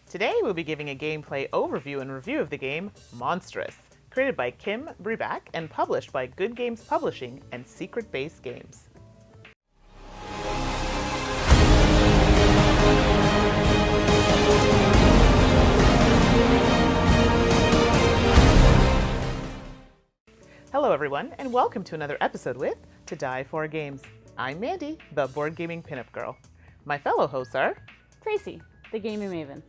Today we'll be giving a gameplay overview and review of the game Monstrous, created by Kim Brebach and published by Good Games Publishing and Secret Base Games. Hello everyone, and welcome to another episode with To Die For Games. I'm Mandy, the board gaming pinup girl. My fellow hosts are Tracy, the gaming maven.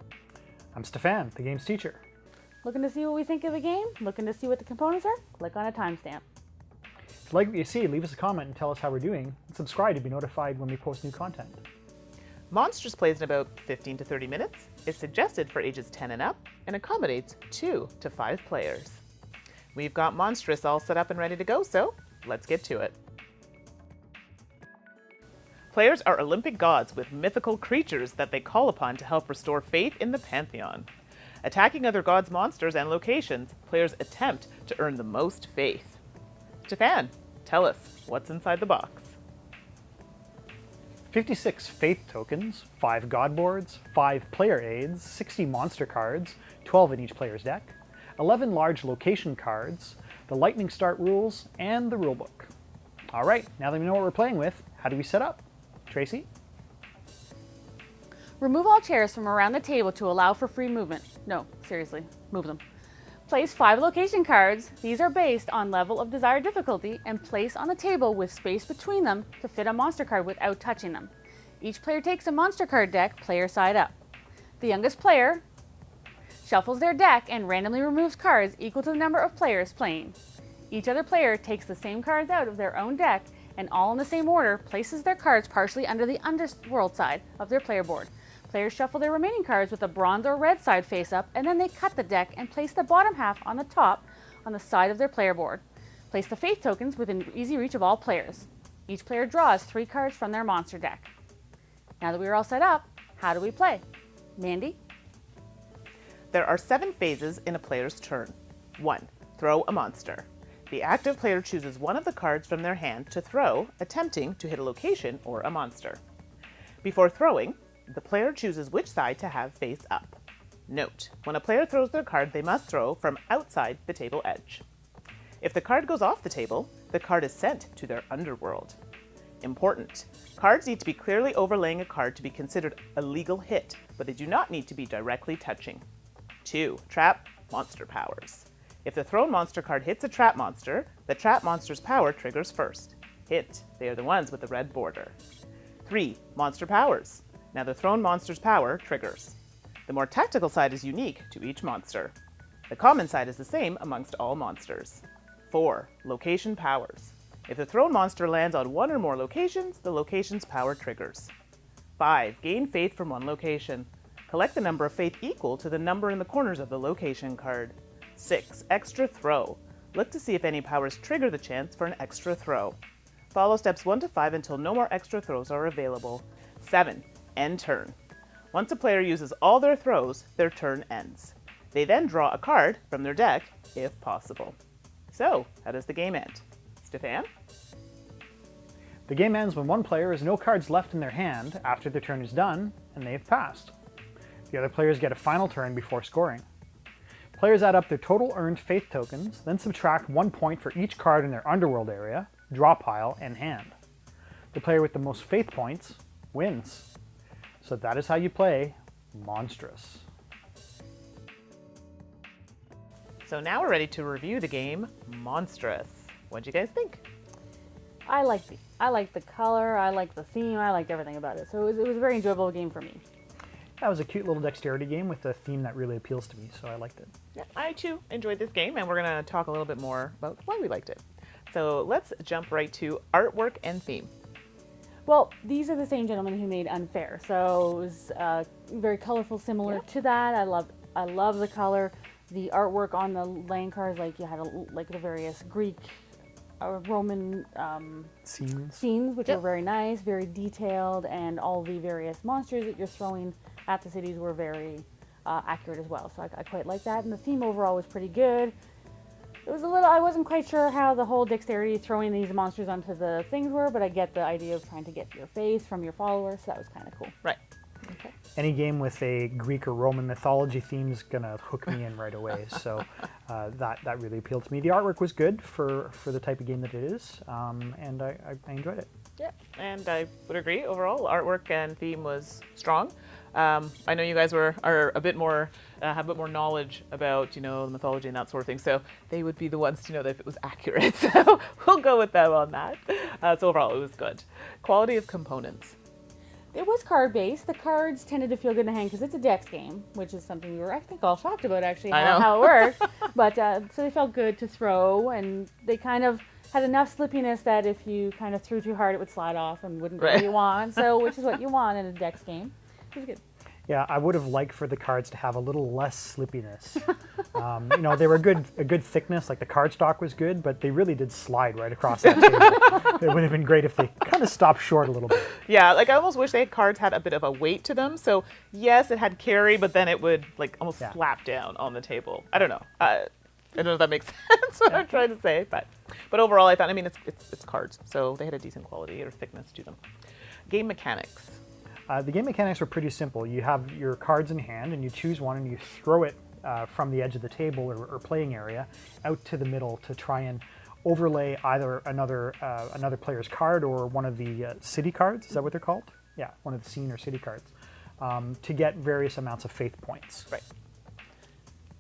I'm Stephane, the game's teacher. Looking to see what we think of the game? Looking to see what the components are? Click on a timestamp. If you like what you see, leave us a comment and tell us how we're doing, and subscribe to be notified when we post new content. Monstrous plays in about 15 to 30 minutes, is suggested for ages 10 and up, and accommodates 2 to 5 players. We've got Monstrous all set up and ready to go, so let's get to it. Players are Olympic gods with mythical creatures that they call upon to help restore faith in the pantheon. Attacking other gods' monsters and locations, players attempt to earn the most faith. Stephane, tell us, what's inside the box? 56 faith tokens, 5 god boards, 5 player aids, 60 monster cards, 12 in each player's deck, 11 large location cards, the lightning start rules, and the rulebook. Alright, now that we know what we're playing with, how do we set up? Tracy? Remove all chairs from around the table to allow for free movement. No, seriously, move them. Place 5 location cards. These are based on level of desired difficulty and place on the table with space between them to fit a monster card without touching them. Each player takes a monster card deck, player side up. The youngest player shuffles their deck and randomly removes cards equal to the number of players playing. Each other player takes the same cards out of their own deck and all in the same order places their cards partially under the underworld side of their player board. Players shuffle their remaining cards with the bronze or red side face up, and then they cut the deck and place the bottom half on the top on the side of their player board. Place the faith tokens within easy reach of all players. Each player draws 3 cards from their monster deck. Now that we are all set up, how do we play? Mandy? There are 7 phases in a player's turn. 1. Throw a monster. The active player chooses one of the cards from their hand to throw, attempting to hit a location or a monster. Before throwing, the player chooses which side to have face up. Note, when a player throws their card, they must throw from outside the table edge. If the card goes off the table, the card is sent to their underworld. Important, cards need to be clearly overlaying a card to be considered a legal hit, but they do not need to be directly touching. 2. Trap monster powers. If the thrown monster card hits a trap monster, the trap monster's power triggers first. Hit, they are the ones with the red border. 3. Monster powers. Now the thrown monster's power triggers. The more tactical side is unique to each monster. The common side is the same amongst all monsters. 4. Location powers. If the thrown monster lands on one or more locations, the location's power triggers. 5. Gain faith from one location. Collect the number of faith equal to the number in the corners of the location card. 6. Extra throw. Look to see if any powers trigger the chance for an extra throw. Follow steps 1 to 5 until no more extra throws are available. 7. End turn. Once a player uses all their throws, their turn ends. They then draw a card from their deck, if possible. So, how does the game end? Stephane? The game ends when one player has no cards left in their hand after their turn is done, and they have passed. The other players get a final turn before scoring. Players add up their total earned faith tokens, then subtract 1 point for each card in their underworld area, draw pile, and hand. The player with the most faith points wins. So that is how you play Monstrous. So now we're ready to review the game Monstrous. What'd you guys think? I liked the color, I liked the theme, I liked everything about it. So it was a very enjoyable game for me. That was a cute little dexterity game with a theme that really appeals to me, so I liked it. Yeah, I too enjoyed this game, and we're going to talk a little bit more about why we liked it. So let's jump right to artwork and theme. Well, these are the same gentlemen who made Unfair, so it was very colorful, similar to that. I love the color, the artwork on the laying cards. Like you had like the various Greek, Roman scenes, which were very nice, very detailed, and all the various monsters that you're throwing at the cities were very accurate as well. So I quite like that, and the theme overall was pretty good. It was a little, I wasn't quite sure how the whole dexterity throwing these monsters onto the things were, but I get the idea of trying to get your faith from your followers, so that was kind of cool. Right. Okay. any game with a Greek or Roman mythology theme is gonna hook me in right away. So that really appealed to me. The artwork was good for the type of game that it is, and I enjoyed it. Yeah, and I would agree. Overall, artwork and theme was strong. I know you guys are a bit more have a bit more knowledge about the mythology and that sort of thing, so they would be the ones to know that if it was accurate. So we'll go with them on that. So overall, it was good. Quality of components. It was card-based. The cards tended to feel good in the hand because it's a dex game, which is something we were, I think, all shocked about, actually, how it worked. But so they felt good to throw, and they kind of had enough slippiness that if you kind of threw too hard, it would slide off and wouldn't do what you want. So, which is what you want in a dex game. It was good. Yeah, I would have liked for the cards to have a little less slippiness. They were a good thickness, like the cardstock was good, but they really did slide right across that table. It would have been great if they kind of stopped short a little bit. Yeah, like I almost wish cards had a bit of a weight to them. So yes, it had carry, but then it would almost slap down on the table. I don't know. I don't know if that makes sense what I'm trying to say, but overall I thought, it's cards, so they had a decent quality or thickness to them. Game mechanics. The game mechanics were pretty simple. You have your cards in hand, and you choose one, and you throw it from the edge of the table or playing area out to the middle to try and overlay either another player's card or one of the city cards. Is that what they're called? Yeah, one of the scene or city cards, to get various amounts of faith points. Right.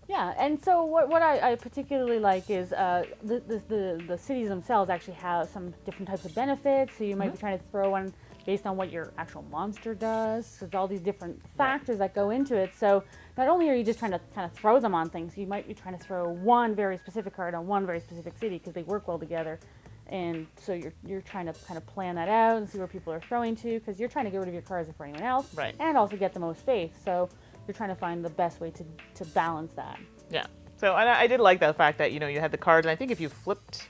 Yeah, and so what I particularly like is the cities themselves actually have some different types of benefits. So you might be trying to throw one based on what your actual monster does. There's all these different factors that go into it. So not only are you just trying to kind of throw them on things, you might be trying to throw one very specific card on one very specific city because they work well together. And so you're trying to kind of plan that out and see where people are throwing to, because you're trying to get rid of your cards before anyone else, right, and also get the most faith. So you're trying to find the best way to balance that. Yeah. So I did like that fact that you had the cards, and I think if you flipped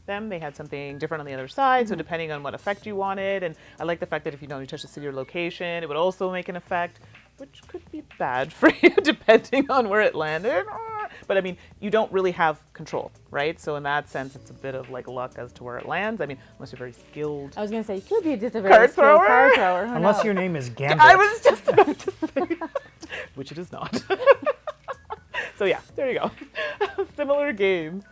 them, they had something different on the other side. So depending on what effect you wanted, and I like the fact that if you touch the city or location, it would also make an effect, which could be bad for you depending on where it landed. But you don't really have control, right? So in that sense, it's a bit of luck as to where it lands. Unless you're very skilled. I was going to say, you could be just a very skilled card thrower. Unless your name is Gambit. I was just about to say that. Which it is not. So yeah, there you go. Similar games.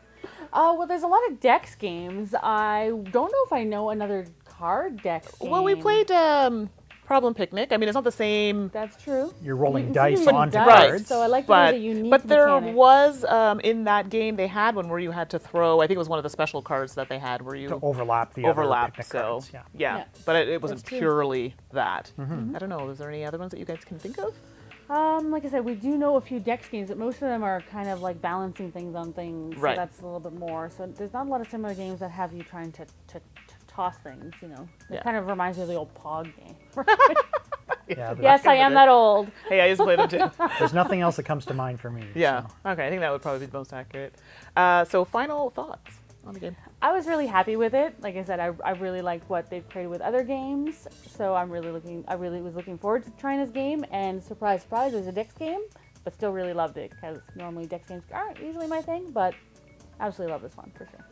Well, there's a lot of dex games. I don't know if I know another card dex game. Well, we played Problem Picnic. It's not the same. That's true. You're rolling dice onto Right. cards. So I like that there's a unique But there mechanic. was, in that game, they had one where you had to throw, I think it was one of the special cards that they had where you to overlap the other picnic so cards. yeah. But it wasn't That's true. purely that. I don't know. Is there any other ones that you guys can think of? Like I said, we do know a few dex games, but most of them are kind of like balancing things on things. Right. So that's a little bit more. So there's not a lot of similar games that have you trying to toss things, It kind of reminds me of the old Pog game. Yeah, Yes, I am that old. Hey, I used to play them too. there's nothing else that comes to mind for me. Yeah. So. Okay, I think that would probably be the most accurate. So final thoughts on the game. I was really happy with it. Like I said, I really liked what they've created with other games. So I really was looking forward to trying this game. And surprise, surprise, it was a dex game, but still really loved it because normally dex games aren't usually my thing, but absolutely love this one for sure.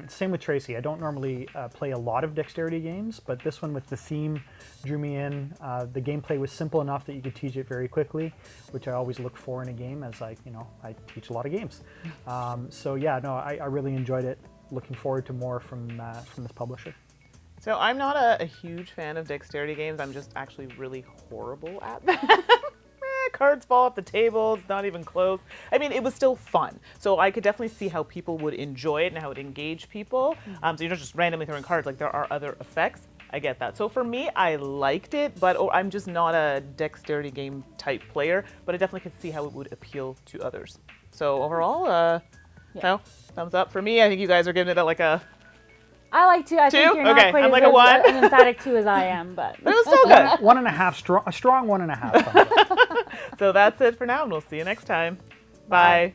Same with Tracy. I don't normally play a lot of dexterity games, but this one with the theme drew me in. The gameplay was simple enough that you could teach it very quickly, which I always look for in a game, as I teach a lot of games. So yeah, no, I really enjoyed it. Looking forward to more from this publisher. So I'm not a huge fan of dexterity games. I'm just actually really horrible at them. Cards fall off the table. It's not even close. It was still fun. So I could definitely see how people would enjoy it and how it would engage people. So you're not just randomly throwing cards. There are other effects. I get that. So for me, I liked it, but I'm just not a dexterity game type player. But I definitely could see how it would appeal to others. So overall, no, thumbs up for me. I think you guys are giving it a. I like 2. I think you're not Okay, quite I'm as a 1. an emphatic 2 as I am, but It was still good. 1.5 strong. A strong 1.5. So that's it for now, and we'll see you next time. Bye.